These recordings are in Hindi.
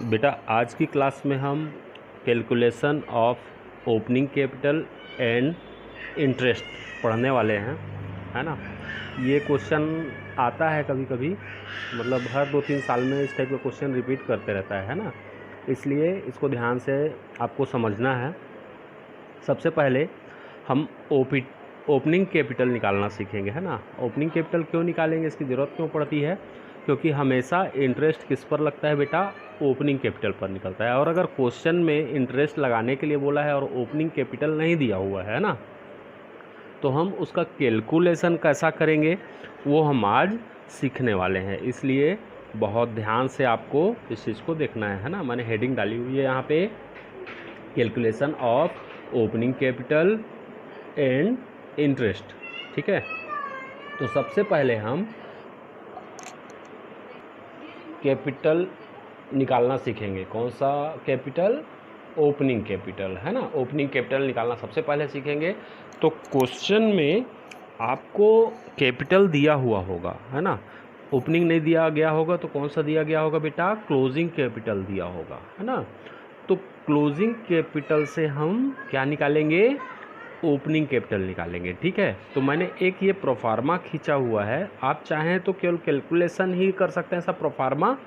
बेटा आज की क्लास में हम calculation of opening capital and interest पढ़ने वाले हैं, है ना। ये क्वेश्चन आता है कभी कभी, मतलब हर 2-3 साल में इस टाइप का क्वेश्चन रिपीट करते रहता है ना। इसलिए इसको ध्यान से आपको समझना है। सबसे पहले हम ओपनिंग कैपिटल निकालना सीखेंगे, है ना। ओपनिंग कैपिटल क्यों निकालेंगे, इसकी ज़रूरत क्यों पड़ती है? क्योंकि हमेशा इंटरेस्ट किस पर लगता है बेटा? ओपनिंग कैपिटल पर निकलता है। और अगर क्वेश्चन में इंटरेस्ट लगाने के लिए बोला है और ओपनिंग कैपिटल नहीं दिया हुआ है ना, तो हम उसका कैलकुलेशन कैसा करेंगे वो हम आज सीखने वाले हैं। इसलिए बहुत ध्यान से आपको इस चीज़ को देखना है ना। मैंने हेडिंग डाली हुई है यहाँ पे, calculation of opening capital and interest, ठीक है। तो सबसे पहले हम कैपिटल निकालना सीखेंगे। कौन सा कैपिटल? ओपनिंग कैपिटल, है ना। ओपनिंग कैपिटल निकालना सबसे पहले सीखेंगे। तो क्वेश्चन में आपको कैपिटल दिया हुआ होगा, है ना। ओपनिंग नहीं दिया गया होगा तो कौन सा दिया गया होगा बेटा? क्लोजिंग कैपिटल दिया होगा, है ना। तो क्लोजिंग कैपिटल से हम क्या निकालेंगे? ओपनिंग कैपिटल निकालेंगे, ठीक है। तो मैंने एक ये प्रोफार्मा खींचा हुआ है, आप चाहें तो केवल कैलकुलेशन ही कर सकते हैं, ऐसा प्रोफार्मा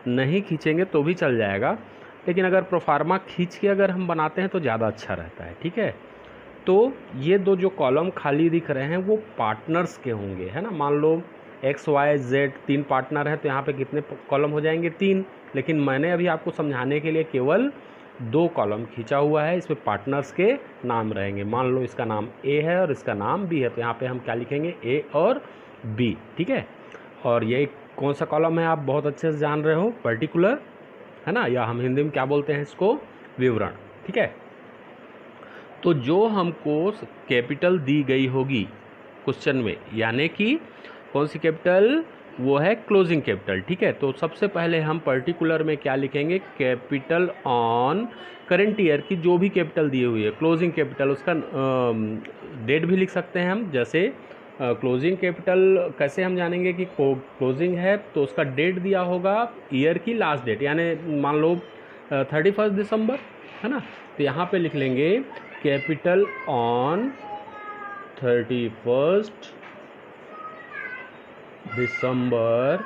नहीं खींचेंगे तो भी चल जाएगा, लेकिन अगर प्रोफार्मा खींच के अगर हम बनाते हैं तो ज़्यादा अच्छा रहता है, ठीक है। तो ये दो जो कॉलम खाली दिख रहे हैं वो पार्टनर्स के होंगे, है ना। मान लो एक्स वाई जेड 3 पार्टनर है तो यहाँ पे कितने कॉलम हो जाएंगे? 3। लेकिन मैंने अभी आपको समझाने के लिए केवल 2 कॉलम खींचा हुआ है, इसमें पार्टनर्स के नाम रहेंगे। मान लो इसका नाम ए है और इसका नाम बी है, तो यहाँ पे हम क्या लिखेंगे? ए और बी, ठीक है। और ये कौन सा कॉलम है आप बहुत अच्छे से जान रहे हो, पर्टिकुलर, है ना, या हम हिंदी में क्या बोलते हैं इसको? विवरण, ठीक है। तो जो हमको कैपिटल दी गई होगी क्वेश्चन में, यानी कि कौन सी कैपिटल? वो है क्लोजिंग कैपिटल, ठीक है। तो सबसे पहले हम पर्टिकुलर में क्या लिखेंगे? कैपिटल ऑन करेंट ईयर की जो भी कैपिटल दी हुई है, क्लोजिंग कैपिटल, उसका डेट भी लिख सकते हैं हम। जैसे क्लोजिंग कैपिटल कैसे हम जानेंगे कि क्लोजिंग है? तो उसका डेट दिया होगा ईयर की लास्ट डेट, यानी मान लो 31 दिसंबर, है ना। तो यहाँ पे लिख लेंगे कैपिटल ऑन 31 दिसंबर।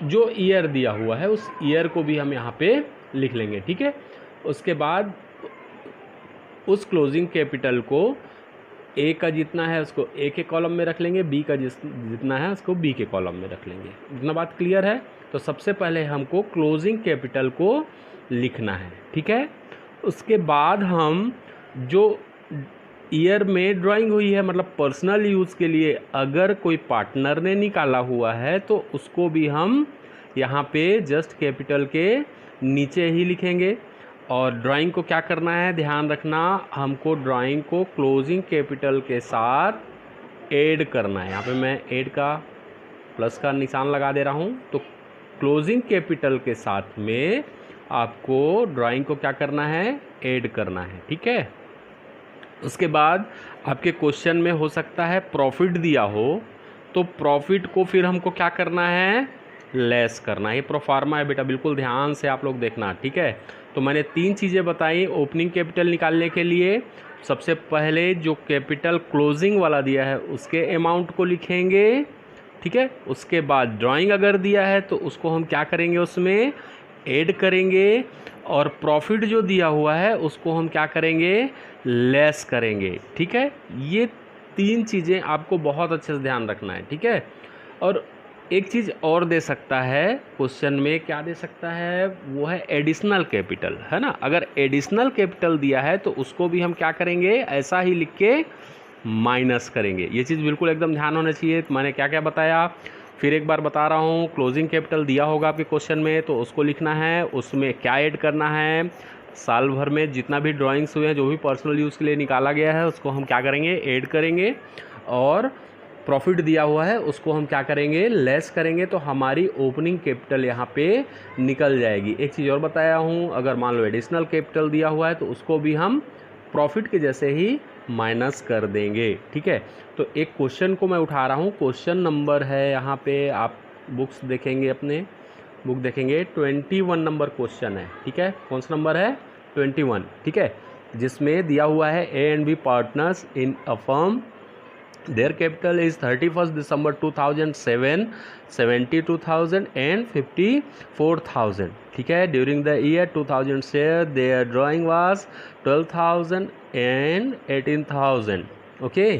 जो ईयर दिया हुआ है उस ईयर को भी हम यहाँ पे लिख लेंगे, ठीक है। उसके बाद उस क्लोजिंग कैपिटल को ए का जितना है उसको ए के कॉलम में रख लेंगे, बी का जितना है उसको बी के कॉलम में रख लेंगे। इतना बात क्लियर है? तो सबसे पहले हमको क्लोजिंग कैपिटल को लिखना है, ठीक है। उसके बाद हम जो ईयर में ड्राइंग हुई है, मतलब पर्सनल यूज़ के लिए अगर कोई पार्टनर ने निकाला हुआ है तो उसको भी हम यहाँ पे जस्ट कैपिटल के नीचे ही लिखेंगे। और ड्राइंग को क्या करना है, ध्यान रखना, हमको ड्राइंग को क्लोजिंग कैपिटल के साथ ऐड करना है। यहाँ पे मैं ऐड का प्लस का निशान लगा दे रहा हूँ। तो क्लोजिंग कैपिटल के साथ में आपको ड्राइंग को क्या करना है? ऐड करना है, ठीक है। उसके बाद आपके क्वेश्चन में हो सकता है प्रॉफिट दिया हो, तो प्रॉफिट को फिर हमको क्या करना है? लेस करना है। ये प्रोफार्मा है बेटा, बिल्कुल ध्यान से आप लोग देखना, ठीक है। तो मैंने 3 चीज़ें बताई ओपनिंग कैपिटल निकालने के लिए। सबसे पहले जो कैपिटल क्लोजिंग वाला दिया है उसके अमाउंट को लिखेंगे, ठीक है। उसके बाद ड्राइंग अगर दिया है तो उसको हम क्या करेंगे? उसमें ऐड करेंगे। और प्रॉफिट जो दिया हुआ है उसको हम क्या करेंगे? लेस करेंगे, ठीक है। ये 3 चीज़ें आपको बहुत अच्छे से ध्यान रखना है, ठीक है। और एक चीज़ और दे सकता है क्वेश्चन में, क्या दे सकता है? वो है एडिशनल कैपिटल, है ना। अगर एडिशनल कैपिटल दिया है तो उसको भी हम क्या करेंगे? ऐसा ही लिख के माइनस करेंगे। ये चीज़ बिल्कुल एकदम ध्यान होना चाहिए। मैंने क्या क्या बताया फिर एक बार बता रहा हूँ। क्लोजिंग कैपिटल दिया होगा आपके क्वेश्चन में तो उसको लिखना है, उसमें क्या ऐड करना है? साल भर में जितना भी ड्राइंग्स हुए हैं, जो भी पर्सनल यूज़ के लिए निकाला गया है, उसको हम क्या करेंगे? ऐड करेंगे। और प्रॉफिट दिया हुआ है उसको हम क्या करेंगे? लेस करेंगे। तो हमारी ओपनिंग कैपिटल यहाँ पे निकल जाएगी। एक चीज़ और बताया हूँ, अगर मान लो एडिशनल कैपिटल दिया हुआ है तो उसको भी हम प्रॉफिट के जैसे ही माइनस कर देंगे, ठीक है। तो एक क्वेश्चन को मैं उठा रहा हूँ, क्वेश्चन नंबर है यहाँ पे, आप बुक्स देखेंगे अपने, बुक देखेंगे 21 नंबर क्वेश्चन है, ठीक है। कौन सा नंबर है? 21, ठीक है, जिसमें दिया हुआ है A and B partners in a firm, their capital is 31 December 2007 72,000 and 54,000, ठीक है। During the year 2000 share their drawing was 12,000 and 18,000, okay.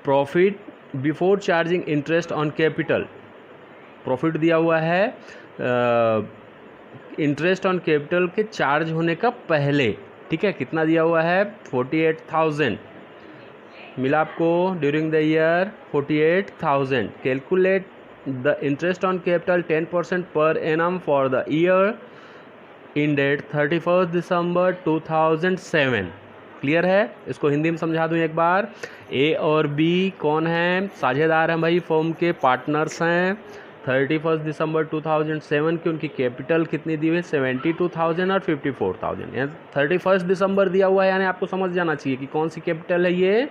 Profit before charging interest on capital, profit दिया हुआ है इंटरेस्ट ऑन कैपिटल के चार्ज होने का पहले, ठीक है, कितना दिया हुआ है? 48,000 मिला आपको during the year 48,000। Calculate the interest on capital 10% per annum for the year in date 31 December 2007। Clear है? इसको हिंदी में समझा दूं एक बार। ए और बी कौन है? साझेदार हैं भाई, फर्म के पार्टनर्स हैं। 31 दिसंबर 2007 की उनकी कैपिटल कितनी दी हुई है? 72,000 और 54,000। यानी 31 दिसंबर दिया हुआ है, यानी आपको समझ जाना चाहिए कि कौन सी कैपिटल है, ये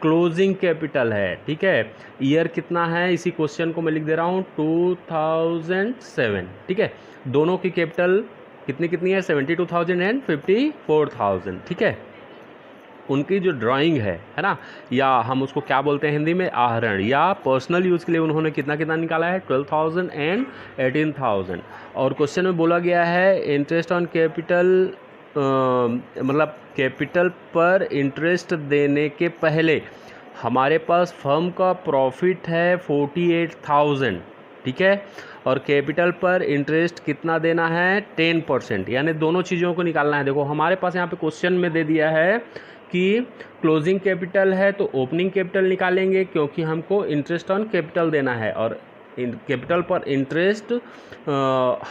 क्लोजिंग कैपिटल है, ठीक है। ईयर कितना है? इसी क्वेश्चन को मैं लिख दे रहा हूँ 2007, ठीक है। दोनों की कैपिटल कितनी कितनी है? 72,000 एंड 54,000, ठीक है। उनकी जो ड्राइंग है ना, या हम उसको क्या बोलते हैं हिंदी में? आहरण, या पर्सनल यूज़ के लिए उन्होंने कितना कितना निकाला है? 12,000 एंड 18,000। और क्वेश्चन में बोला गया है इंटरेस्ट ऑन कैपिटल, मतलब कैपिटल पर इंटरेस्ट देने के पहले हमारे पास फर्म का प्रॉफिट है 48,000, ठीक है। और कैपिटल पर इंटरेस्ट कितना देना है? 10%, यानी दोनों चीज़ों को निकालना है। देखो हमारे पास यहाँ पे क्वेश्चन में दे दिया है कि क्लोजिंग कैपिटल है तो ओपनिंग कैपिटल निकालेंगे, क्योंकि हमको इंटरेस्ट ऑन कैपिटल देना है, और कैपिटल पर इंटरेस्ट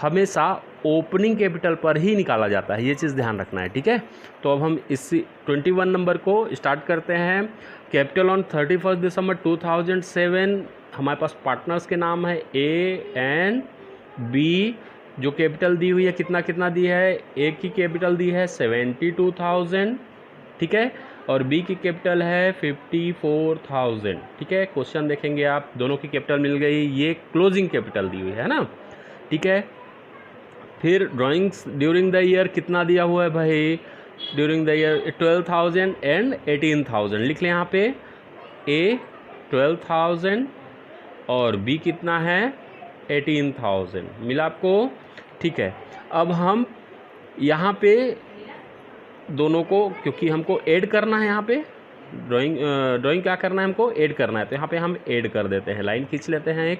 हमेशा ओपनिंग कैपिटल पर ही निकाला जाता है, ये चीज़ ध्यान रखना है, ठीक है। तो अब हम इस 21 नंबर को स्टार्ट करते हैं। कैपिटल ऑन 31 दिसंबर 2007, हमारे पास पार्टनर्स के नाम है ए एंड बी। जो कैपिटल दी हुई है कितना कितना दी है? ए की कैपिटल दी है 72,000, ठीक है, और बी की कैपिटल है 54,000, ठीक है। क्वेश्चन देखेंगे आप, दोनों की कैपिटल मिल गई, ये क्लोजिंग कैपिटल दी हुई है ना, ठीक है। फिर ड्राइंग्स ड्यूरिंग द ईयर कितना दिया हुआ है भाई? ड्यूरिंग द ईयर 12,000 एंड 18,000 लिख लें यहाँ पे। ए 12,000 और बी कितना है? 18,000 मिला आपको, ठीक है। अब हम यहाँ पे दोनों को, क्योंकि हमको ऐड करना है यहाँ पे, ड्राइंग क्या करना है? हमको ऐड करना है, तो यहाँ पे हम ऐड कर देते हैं, लाइन खींच लेते हैं एक,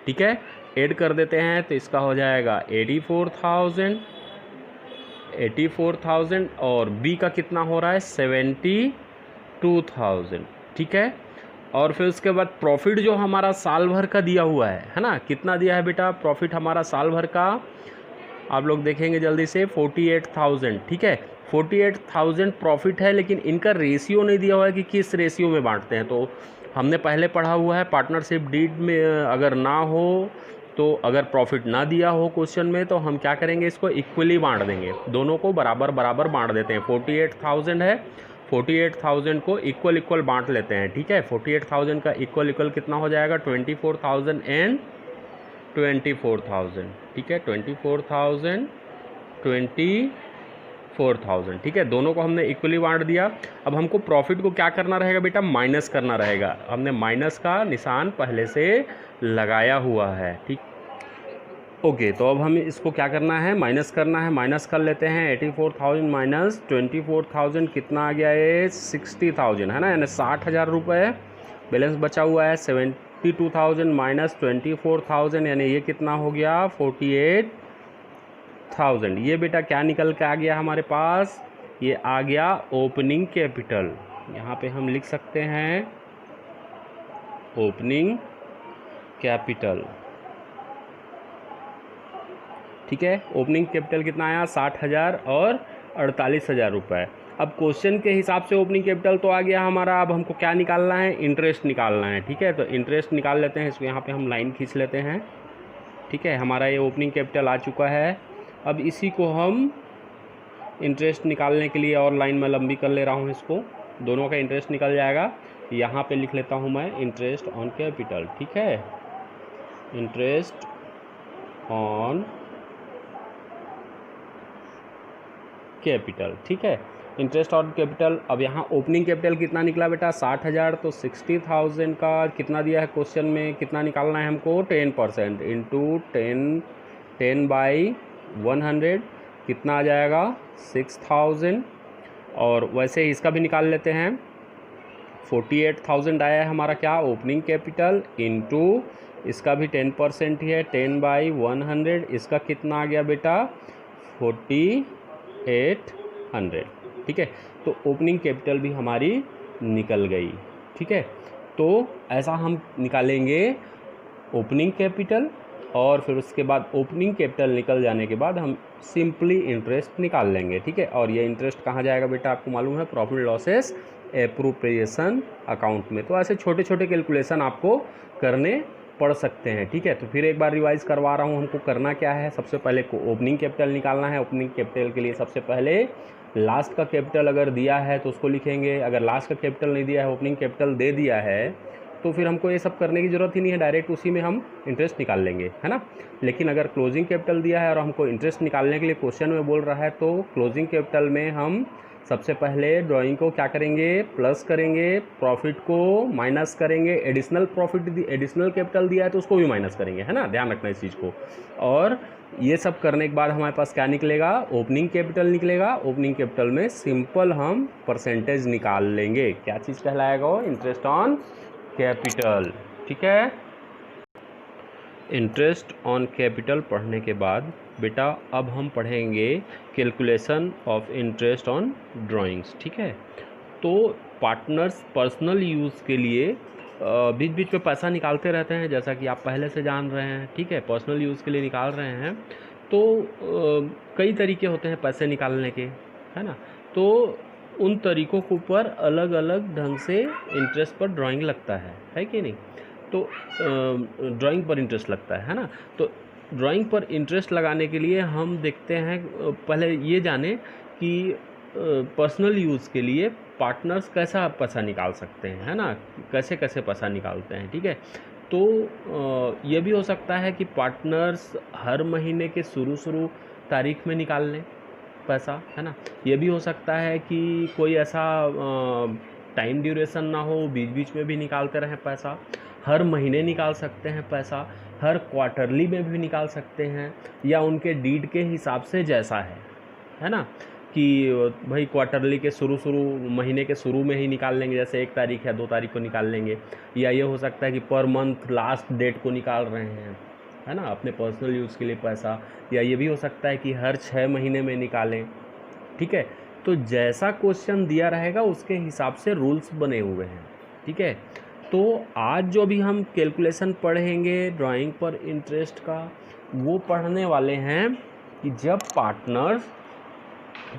ठीक है। ऐड कर देते हैं तो इसका हो जाएगा 84,000 और बी का कितना हो रहा है? 72,000, ठीक है। और फिर उसके बाद प्रॉफिट जो हमारा साल भर का दिया हुआ है ना, कितना दिया है बेटा प्रॉफिट हमारा साल भर का? आप लोग देखेंगे जल्दी से, 48,000, ठीक है। 48,000 प्रॉफिट है, लेकिन इनका रेशियो नहीं दिया हुआ है कि किस रेशियो में बांटते हैं। तो हमने पहले पढ़ा हुआ है पार्टनरशिप डीड में अगर ना हो, तो अगर प्रॉफिट ना दिया हो क्वेश्चन में, तो हम क्या करेंगे? इसको इक्वली बांट देंगे, दोनों को बराबर बराबर बांट देते हैं। 48,000 है, 48,000 को इक्वल बांट लेते हैं, ठीक है। 48,000 का इक्वल कितना हो जाएगा? 24,000 एंड 24,000, ठीक है। 24,000 24,000, ठीक है। दोनों को हमने इक्वली बांट दिया। अब हमको प्रॉफिट को क्या करना रहेगा बेटा? माइनस करना रहेगा। हमने माइनस का निशान पहले से लगाया हुआ है, ठीक। ओके, तो अब हमें इसको क्या करना है? माइनस करना है। माइनस कर लेते हैं। 84,000 माइनस 24,000 कितना आ गया? ये 60,000 है ना, यानी 60,000 रुपये बैलेंस बचा हुआ है। 72,000 माइनस 24,000 यानी ये कितना हो गया? 48,000। ये बेटा क्या निकल के आ गया हमारे पास? ये आ गया ओपनिंग कैपिटल। यहाँ पे हम लिख सकते हैं ओपनिंग कैपिटल, ठीक है। ओपनिंग कैपिटल कितना आया? 60,000 और 48,000 रुपये। अब क्वेश्चन के हिसाब से ओपनिंग कैपिटल तो आ गया हमारा। अब हमको क्या निकालना है? इंटरेस्ट निकालना है, ठीक है। तो इंटरेस्ट निकाल लेते हैं। इसको यहाँ पे हम लाइन खींच लेते हैं, ठीक है। हमारा ये ओपनिंग कैपिटल आ चुका है। अब इसी को हम इंटरेस्ट निकालने के लिए और लाइन में लंबी कर ले रहा हूँ इसको, दोनों का इंटरेस्ट निकल जाएगा। यहाँ पे लिख लेता हूँ मैं इंटरेस्ट ऑन कैपिटल, ठीक है। इंटरेस्ट ऑन कैपिटल, ठीक है, इंटरेस्ट ऑन कैपिटल। अब यहाँ ओपनिंग कैपिटल कितना निकला बेटा 60,000, तो 60,000 का कितना दिया है क्वेश्चन में, कितना निकालना है हमको 10% इंटू 10/100 कितना आ जाएगा 6,000। और वैसे ही इसका भी निकाल लेते हैं, 48,000 आया है हमारा क्या ओपनिंग कैपिटल, इंटू इसका भी 10% ही है 10/100, इसका कितना आ गया बेटा 4800, ठीक है। तो ओपनिंग कैपिटल भी हमारी निकल गई, ठीक है। तो ऐसा हम निकालेंगे ओपनिंग कैपिटल, और फिर उसके बाद ओपनिंग कैपिटल निकल जाने के बाद हम सिंपली इंटरेस्ट निकाल लेंगे, ठीक है। और ये इंटरेस्ट कहाँ जाएगा बेटा आपको मालूम है, प्रॉफिट लॉसेस एप्रोप्रिएशन अकाउंट में। तो ऐसे छोटे छोटे कैलकुलेशन आपको करने पढ़ सकते हैं, ठीक है। तो फिर एक बार रिवाइज करवा रहा हूँ, हमको करना क्या है, सबसे पहले को ओपनिंग कैपिटल निकालना है। ओपनिंग कैपिटल के लिए सबसे पहले लास्ट का कैपिटल अगर दिया है तो उसको लिखेंगे, अगर लास्ट का कैपिटल नहीं दिया है ओपनिंग कैपिटल दे दिया है तो फिर हमको ये सब करने की ज़रूरत ही नहीं है, डायरेक्ट उसी में हम इंटरेस्ट निकाल लेंगे, है ना। लेकिन अगर क्लोजिंग कैपिटल दिया है और हमको इंटरेस्ट निकालने के लिए क्वेश्चन में बोल रहा है, तो क्लोजिंग कैपिटल में हम सबसे पहले ड्राइंग को क्या करेंगे, प्लस करेंगे, प्रॉफिट को माइनस करेंगे, एडिशनल प्रॉफिट एडिशनल कैपिटल दिया है तो उसको भी माइनस करेंगे, है ना, ध्यान रखना इस चीज़ को। और ये सब करने के बाद हमारे पास क्या निकलेगा, ओपनिंग कैपिटल निकलेगा। ओपनिंग कैपिटल में सिंपल हम परसेंटेज निकाल लेंगे, क्या चीज़ कहलाएगा वो, इंटरेस्ट ऑन कैपिटल, ठीक है। इंटरेस्ट ऑन कैपिटल पढ़ने के बाद बेटा अब हम पढ़ेंगे calculation of interest on drawings, ठीक है। तो पार्टनर्स पर्सनल यूज़ के लिए बीच बीच में पैसा निकालते रहते हैं, जैसा कि आप पहले से जान रहे हैं, ठीक है। पर्सनल यूज़ के लिए निकाल रहे हैं तो कई तरीके होते हैं पैसे निकालने के, है ना। तो उन तरीक़ों के ऊपर अलग अलग ढंग से इंटरेस्ट पर ड्राइंग लगता है कि नहीं। तो ड्राइंग पर इंटरेस्ट लगता है ना। तो ड्राइंग पर इंटरेस्ट लगाने के लिए हम देखते हैं, पहले ये जाने कि पर्सनल यूज़ के लिए पार्टनर्स कैसा पैसा निकाल सकते हैं, है ना, कैसे कैसे पैसा निकालते हैं, ठीक है। तो ये भी हो सकता है कि पार्टनर्स हर महीने के शुरू तारीख में निकाल लें पैसा, है ना। ये भी हो सकता है कि कोई ऐसा टाइम ड्यूरेशन ना हो, बीच बीच में भी निकालते रहें पैसा, हर महीने निकाल सकते हैं पैसा, हर क्वार्टरली में भी निकाल सकते हैं, या उनके डीड के हिसाब से जैसा है ना, कि भाई क्वार्टरली के शुरू महीने के शुरू में ही निकाल लेंगे, जैसे 1 तारीख या 2 तारीख को निकाल लेंगे। या ये हो सकता है कि पर मंथ लास्ट डेट को निकाल रहे हैं, है ना, अपने पर्सनल यूज़ के लिए पैसा। या ये भी हो सकता है कि हर 6 महीने में निकालें, ठीक है। तो जैसा क्वेश्चन दिया रहेगा उसके हिसाब से रूल्स बने हुए हैं, ठीक है। तो आज जो भी हम कैलकुलेशन पढ़ेंगे ड्राइंग पर इंटरेस्ट का, वो पढ़ने वाले हैं कि जब पार्टनर्स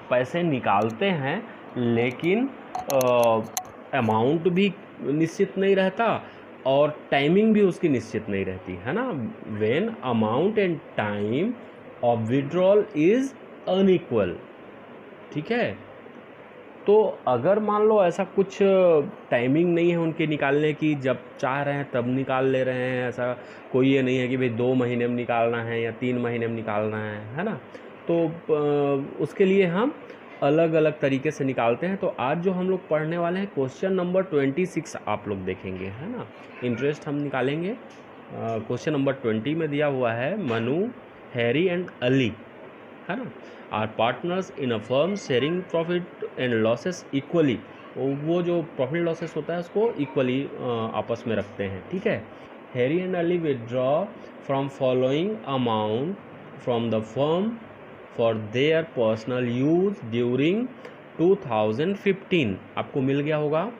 पैसे निकालते हैं लेकिन अमाउंट भी निश्चित नहीं रहता और टाइमिंग भी उसकी निश्चित नहीं रहती, है ना। When amount and time of withdrawal is unequal, ठीक है। तो अगर मान लो ऐसा कुछ टाइमिंग नहीं है उनके निकालने की, जब चाह रहे हैं तब निकाल ले रहे हैं, ऐसा कोई ये नहीं है कि भाई 2 महीने में निकालना है या 3 महीने में निकालना है ना। तो उसके लिए हम अलग अलग तरीके से निकालते हैं। तो आज जो हम लोग पढ़ने वाले हैं क्वेश्चन नंबर 26 आप लोग देखेंगे, है ना। इंटरेस्ट हम निकालेंगे। क्वेश्चन नंबर 20 में दिया हुआ है, मनु, हैरी एंड अली, है ना, are partners in a firm sharing profit and losses equally. वो जो प्रॉफिट लॉसेस होता है उसको इक्वली आपस में रखते हैं, ठीक है। Harry and Ali withdraw from following amount from the firm for their personal use during 2015। आपको मिल गया होगा,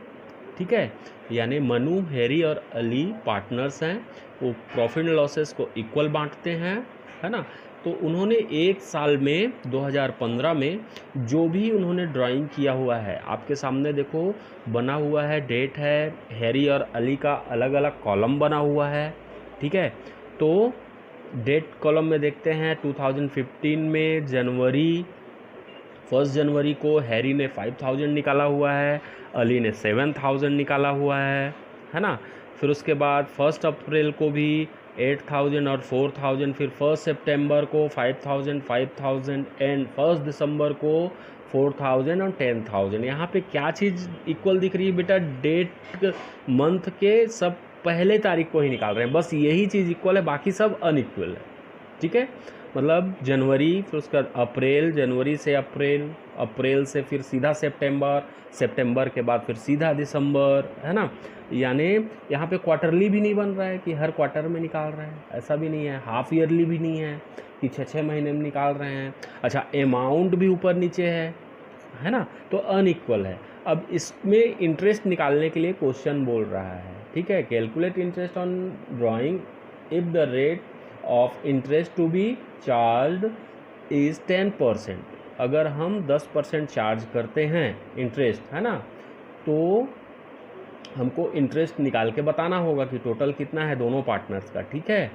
ठीक है। यानी मनु, हैरी और अली पार्टनर्स हैं, वो प्रॉफिट एंड लॉसेस को इक्वल बांटते हैं, है ना। तो उन्होंने 1 साल में 2015 में जो भी उन्होंने ड्राइंग किया हुआ है, आपके सामने देखो बना हुआ है, डेट है, हैरी और अली का अलग अलग कॉलम बना हुआ है, ठीक है। तो डेट कॉलम में देखते हैं 2015 में जनवरी 1 जनवरी को हैरी ने 5000 निकाला हुआ है, अली ने 7000 निकाला हुआ है ना। फिर उसके बाद 1 अप्रैल को भी 8,000 और 4,000, फिर 1 सितंबर को 5,000 5,000 एंड 1 दिसंबर को 4,000 और 10,000। यहाँ पे क्या चीज़ इक्वल दिख रही है बेटा? डेट मंथ के सब पहले तारीख को ही निकाल रहे हैं, बस यही चीज़ इक्वल है, बाकी सब अनइक्वल है। ठीक है, मतलब जनवरी, फिर उसका अप्रैल, जनवरी से अप्रैल, अप्रैल से फिर सीधा सितंबर, सितंबर के बाद फिर सीधा दिसंबर, है ना। यानी यहाँ पे क्वार्टरली भी नहीं बन रहा है कि हर क्वार्टर में निकाल रहे हैं, ऐसा भी नहीं है। हाफ ईयरली भी नहीं है कि 6-6 महीने में निकाल रहे हैं। अच्छा, अमाउंट भी ऊपर नीचे है ना, तो अनइक्वल है। अब इसमें इंटरेस्ट निकालने के लिए क्वेश्चन बोल रहा है, ठीक है, calculate interest on drawing if the rate of interest to be charge is 10%। अगर हम 10% चार्ज करते हैं इंटरेस्ट, है ना, तो हमको इंटरेस्ट निकाल के बताना होगा कि टोटल कितना है दोनों पार्टनर्स का। ठीक है,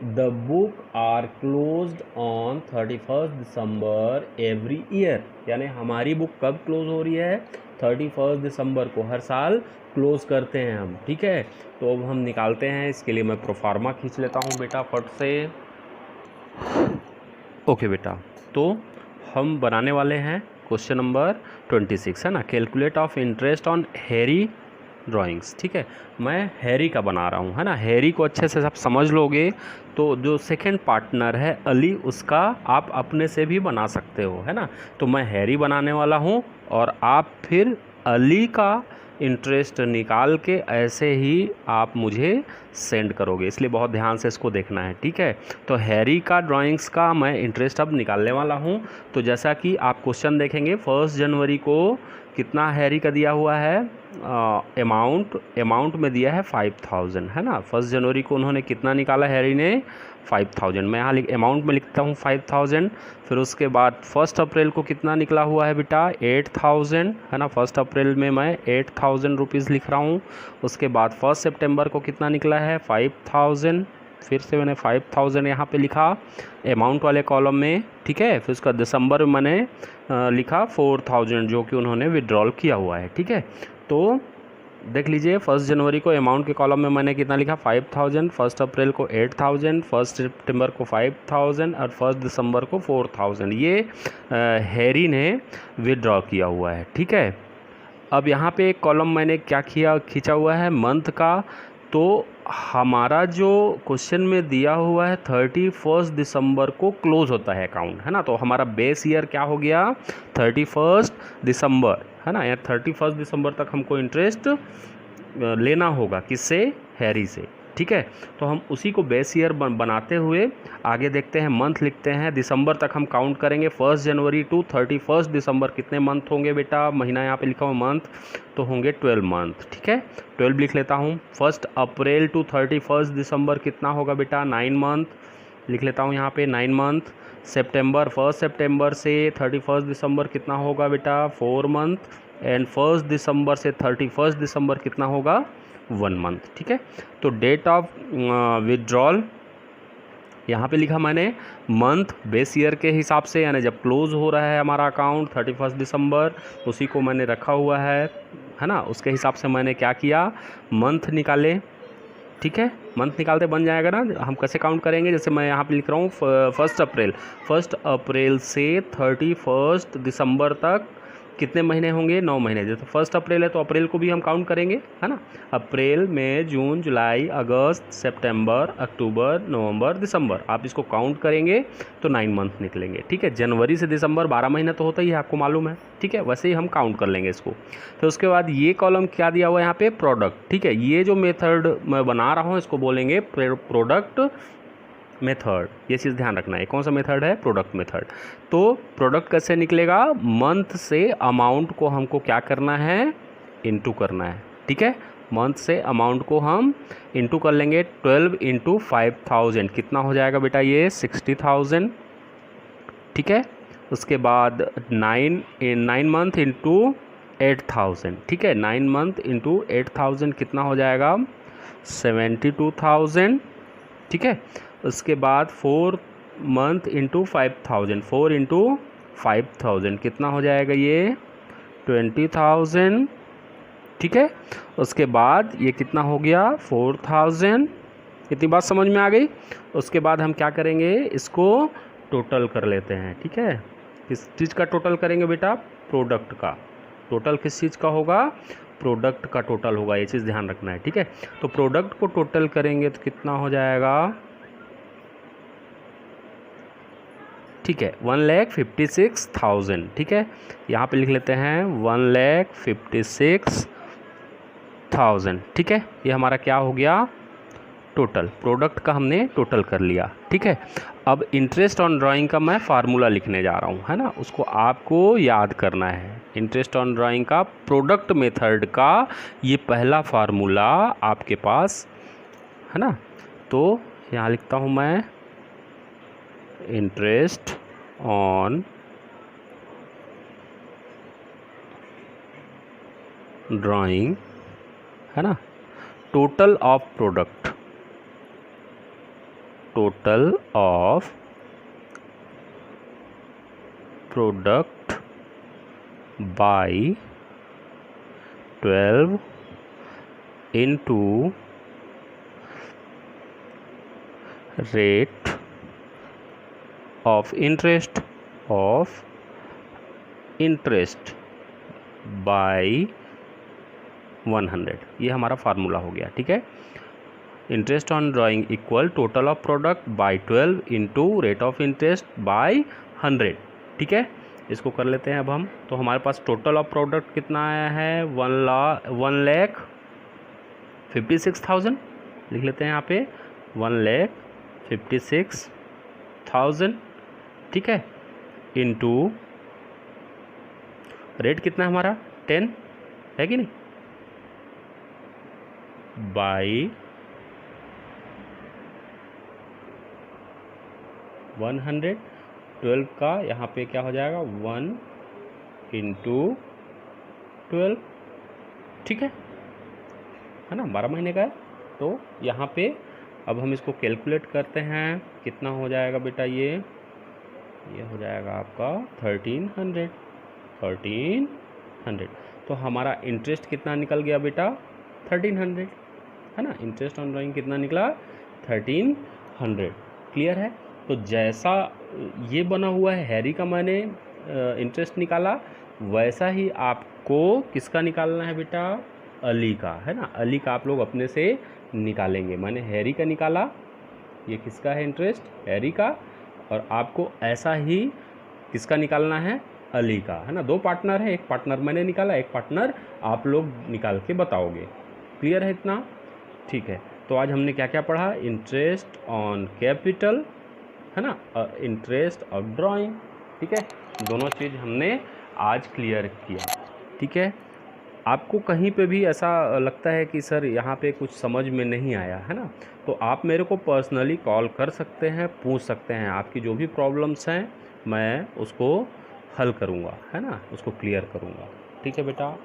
the book are closed on 31 December every year, यानी हमारी बुक कब क्लोज हो रही है? 31 दिसंबर को, हर साल क्लोज करते हैं हम। ठीक है, तो अब हम निकालते हैं। इसके लिए मैं प्रोफार्मा खींच लेता हूँ बेटा फट से। ओके बेटा, तो हम बनाने वाले हैं क्वेश्चन नंबर 26, है ना, calculate of interest on Harry drawings. ठीक है, मैं हैरी का बना रहा हूँ, है ना। हैरी को अच्छे से सब समझ लोगे तो जो सेकंड पार्टनर है अली, उसका आप अपने से भी बना सकते हो, है ना। तो मैं हैरी बनाने वाला हूँ और आप फिर अली का इंटरेस्ट निकाल के ऐसे ही आप मुझे सेंड करोगे, इसलिए बहुत ध्यान से इसको देखना है। ठीक है, तो हैरी का ड्राइंग्स का मैं इंटरेस्ट अब निकालने वाला हूँ। तो जैसा कि आप क्वेश्चन देखेंगे, 1 जनवरी को कितना हैरी का दिया हुआ है? अमाउंट में दिया है 5,000, है ना। 1 जनवरी को उन्होंने कितना निकाला हैरी ने? 5,000। मैं यहाँ अमाउंट में लिखता हूँ 5,000। फिर उसके बाद 1 अप्रैल को कितना निकला हुआ है बेटा? 8,000, है ना। 1 अप्रैल में मैं 8,000 रुपीज़ लिख रहा हूँ। उसके बाद 1 सितंबर को कितना निकला है? 5,000। फिर से मैंने 5,000 यहाँ पे लिखा अमाउंट वाले कॉलम में। ठीक है, फिर उसका दिसंबर में मैंने लिखा 4,000 जो कि उन्होंने विड्रॉल किया हुआ है। ठीक है, तो देख लीजिए, 1 जनवरी को अमाउंट के कॉलम में मैंने कितना लिखा? 5,000। 1 अप्रैल को 8,000, 1 सितंबर को 5,000 और 1 दिसंबर को 4,000। ये हैरी ने विड्रॉ किया हुआ है। ठीक है, अब यहाँ पे एक कॉलम मैंने क्या किया, खींचा हुआ है मंथ का। तो हमारा जो क्वेश्चन में दिया हुआ है 31 दिसंबर को क्लोज होता है अकाउंट, है ना। तो हमारा बेस ईयर क्या हो गया? 31 दिसंबर, है ना। या 31 दिसंबर तक हमको इंटरेस्ट लेना होगा, किससे? हैरी से। ठीक है, तो हम उसी को बेस ईयर बनाते हुए आगे देखते हैं। मंथ लिखते हैं, दिसंबर तक हम काउंट करेंगे। 1 जनवरी टू 31 दिसंबर कितने मंथ होंगे बेटा? महीना यहाँ पे लिखा हुआ मंथ, तो होंगे 12 मंथ। ठीक है, 12 लिख लेता हूँ। 1 अप्रैल टू 31 दिसंबर कितना होगा बेटा? 9 मंथ लिख लेता हूँ यहाँ पे, 9 मंथ। सितंबर, 1 सितंबर से 31 दिसंबर कितना होगा बेटा? 4 मंथ। एंड 1 दिसंबर से 31 दिसंबर कितना होगा? 1 मंथ। ठीक है, तो डेट ऑफ विड्रॉल यहाँ पे लिखा मैंने मंथ बेस ईयर के हिसाब से, यानी जब क्लोज हो रहा है हमारा अकाउंट 31 दिसंबर, उसी को मैंने रखा हुआ है ना। उसके हिसाब से मैंने क्या किया? मंथ निकाले। ठीक है, मंथ निकालते बन जाएगा ना। हम कैसे काउंट करेंगे? जैसे मैं यहाँ पे लिख रहा हूँ 1 अप्रैल। 1 अप्रैल से 31 दिसंबर तक कितने महीने होंगे? 9 महीने। जैसे 1 अप्रैल है तो अप्रैल को भी हम काउंट करेंगे, है ना। अप्रैल, मई, जून, जुलाई, अगस्त, सितंबर, अक्टूबर, नवंबर, दिसंबर, आप इसको काउंट करेंगे तो 9 मंथ निकलेंगे। ठीक है, जनवरी से दिसंबर 12 महीने तो होता ही है, आपको मालूम है। ठीक है, वैसे ही हम काउंट कर लेंगे इसको। फिर उसके बाद ये कॉलम क्या दिया हुआ है यहाँ पे? प्रोडक्ट। ठीक है, ये जो मेथड मैं बना रहा हूँ इसको बोलेंगे प्रोडक्ट मेथड। ये चीज़ ध्यान रखना है, कौन सा मेथड है? Product method. तो प्रोडक्ट कैसे निकलेगा? मंथ से अमाउंट को हमको क्या करना है? इनटू करना है। ठीक है, मंथ से अमाउंट को हम इनटू कर लेंगे। 12 इंटू 5,000 कितना हो जाएगा बेटा? ये 60,000। ठीक है, उसके बाद 9 मंथ इंटू 8,000। ठीक है, 9 मंथ इंटू 8,000 कितना हो जाएगा? 72,000। ठीक है, उसके बाद 4 मंथ इंटू 5,000, 4 इंटू 5,000 कितना हो जाएगा? ये 20,000। ठीक है, उसके बाद ये कितना हो गया? 4,000 इतनी बात समझ में आ गई। उसके बाद हम क्या करेंगे, इसको टोटल कर लेते हैं। ठीक है, किस चीज़ का टोटल करेंगे बेटा, प्रोडक्ट का। टोटल किस चीज़ का होगा, प्रोडक्ट का टोटल होगा, ये चीज़ ध्यान रखना है। ठीक है, तो प्रोडक्ट को टोटल करेंगे तो कितना हो जाएगा, ठीक है 1,56,000। ठीक है, यहाँ पे लिख लेते हैं 1,56,000। ठीक है, ये हमारा क्या हो गया, टोटल प्रोडक्ट का हमने टोटल कर लिया। ठीक है, अब इंटरेस्ट ऑन ड्राइंग का मैं फार्मूला लिखने जा रहा हूँ, है ना, उसको आपको याद करना है। इंटरेस्ट ऑन ड्राइंग का प्रोडक्ट मेथड का ये पहला फार्मूला आपके पास है ना, तो यहाँ लिखता हूँ मैं इंटरेस्ट ऑन ड्राइंग, है ना, total of product, total of product by 12 into rate of interest by 100। ये हमारा फार्मूला हो गया। ठीक है, interest on drawing equal total of product by 12 into rate of interest by 100। ठीक है, इसको कर लेते हैं अब हम। तो हमारे पास टोटल ऑफ प्रोडक्ट कितना आया है, 1,56,000 लिख लेते हैं यहाँ पे, 1,56,000। ठीक है, इंटू रेट कितना है हमारा 10 है कि नहीं, बाई 100। 12 का यहाँ पे क्या हो जाएगा, 1 इंटू 12। ठीक है ना, 12 महीने का है। तो यहाँ पे अब हम इसको कैलकुलेट करते हैं, कितना हो जाएगा बेटा, ये हो जाएगा आपका 1300। तो हमारा इंटरेस्ट कितना निकल गया बेटा, 1300, है ना। इंटरेस्ट ऑन ड्राइंग कितना निकला, 1300। क्लियर है। तो जैसा ये बना हुआ है हैरी का मैंने इंटरेस्ट निकाला, वैसा ही आपको किसका निकालना है बेटा, अली का, है ना। अली का आप लोग अपने से निकालेंगे। मैंने हैरी का निकाला, ये किसका है इंटरेस्ट, हैरी का, और आपको ऐसा ही किसका निकालना है, अली का, है ना। 2 पार्टनर है, एक पार्टनर मैंने निकाला, एक पार्टनर आप लोग निकाल के बताओगे। क्लियर है इतना, ठीक है। तो आज हमने क्या क्या पढ़ा, इंटरेस्ट ऑन कैपिटल, है ना, और इंटरेस्ट ऑफ ड्राइंग। ठीक है, दोनों चीज़ हमने आज क्लियर किया। ठीक है, आपको कहीं पे भी ऐसा लगता है कि सर यहाँ पे कुछ समझ में नहीं आया, है ना, तो आप मेरे को पर्सनली कॉल कर सकते हैं, पूछ सकते हैं। आपकी जो भी प्रॉब्लम्स हैं मैं उसको हल करूँगा, है ना, उसको क्लियर करूँगा। ठीक है बेटा।